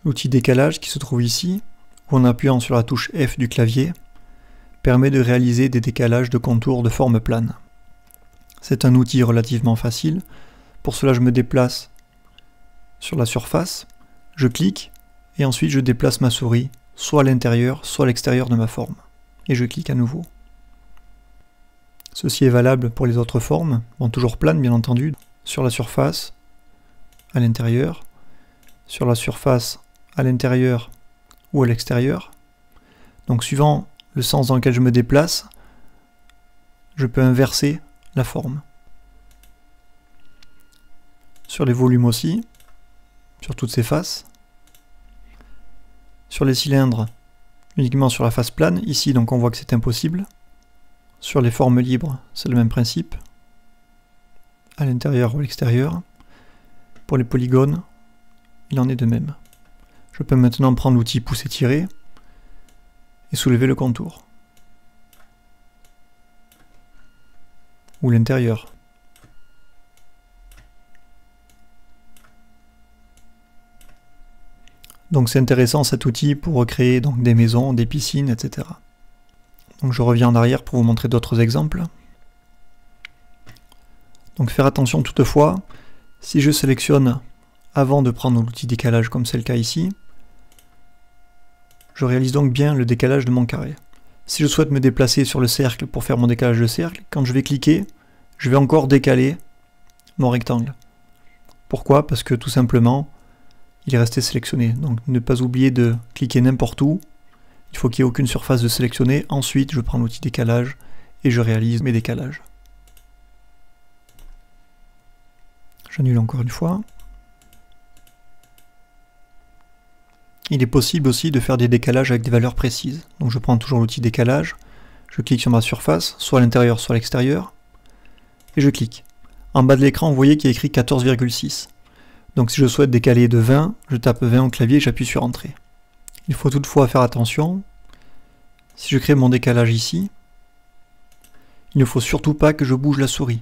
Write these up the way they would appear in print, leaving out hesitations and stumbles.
L'outil décalage qui se trouve ici, où en appuyant sur la touche F du clavier, permet de réaliser des décalages de contours de forme plane. C'est un outil relativement facile. Pour cela, je me déplace sur la surface, je clique et ensuite je déplace ma souris soit à l'intérieur, soit à l'extérieur de ma forme. Et je clique à nouveau. Ceci est valable pour les autres formes, bon, toujours planes bien entendu, sur la surface, à l'intérieur, sur la surface, à l'intérieur ou à l'extérieur. Donc suivant le sens dans lequel je me déplace, je peux inverser la forme. Sur les volumes aussi, sur toutes ces faces. Sur les cylindres, uniquement sur la face plane. Ici, donc on voit que c'est impossible. Sur les formes libres, c'est le même principe. À l'intérieur ou à l'extérieur. Pour les polygones, il en est de même. Je peux maintenant prendre l'outil pousser-tirer et soulever le contour. Ou l'intérieur. Donc c'est intéressant cet outil pour recréer donc, des maisons, des piscines, etc. Donc je reviens en arrière pour vous montrer d'autres exemples. Donc faire attention toutefois, si je sélectionne avant de prendre l'outil décalage comme c'est le cas ici, je réalise donc bien le décalage de mon carré. Si je souhaite me déplacer sur le cercle pour faire mon décalage de cercle, quand je vais cliquer, je vais encore décaler mon rectangle. Pourquoi? Parce que tout simplement, il est resté sélectionné. Donc ne pas oublier de cliquer n'importe où. Il faut qu'il n'y ait aucune surface de sélectionner. Ensuite, je prends l'outil décalage et je réalise mes décalages. J'annule encore une fois. Il est possible aussi de faire des décalages avec des valeurs précises. Donc je prends toujours l'outil décalage, je clique sur ma surface, soit à l'intérieur, soit à l'extérieur, et je clique. En bas de l'écran, vous voyez qu'il y a écrit 14,6. Donc si je souhaite décaler de 20, je tape 20 au clavier et j'appuie sur Entrée. Il faut toutefois faire attention. Si je crée mon décalage ici, il ne faut surtout pas que je bouge la souris.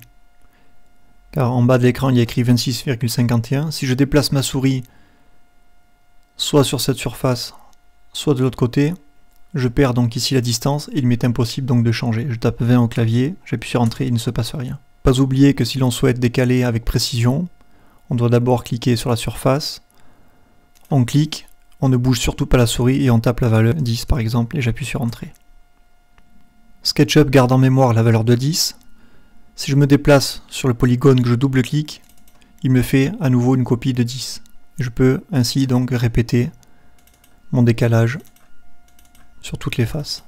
Car en bas de l'écran, il y a écrit 26,51. Si je déplace ma souris soit sur cette surface, soit de l'autre côté, je perds donc ici la distance et il m'est impossible donc de changer. Je tape 20 au clavier, j'appuie sur Entrée, il ne se passe rien. Pas oublier que si l'on souhaite décaler avec précision, on doit d'abord cliquer sur la surface, on clique, on ne bouge surtout pas la souris et on tape la valeur 10 par exemple et j'appuie sur Entrée. SketchUp garde en mémoire la valeur de 10. Si je me déplace sur le polygone que je double-clique, il me fait à nouveau une copie de 10. Je peux ainsi donc répéter mon décalage sur toutes les faces.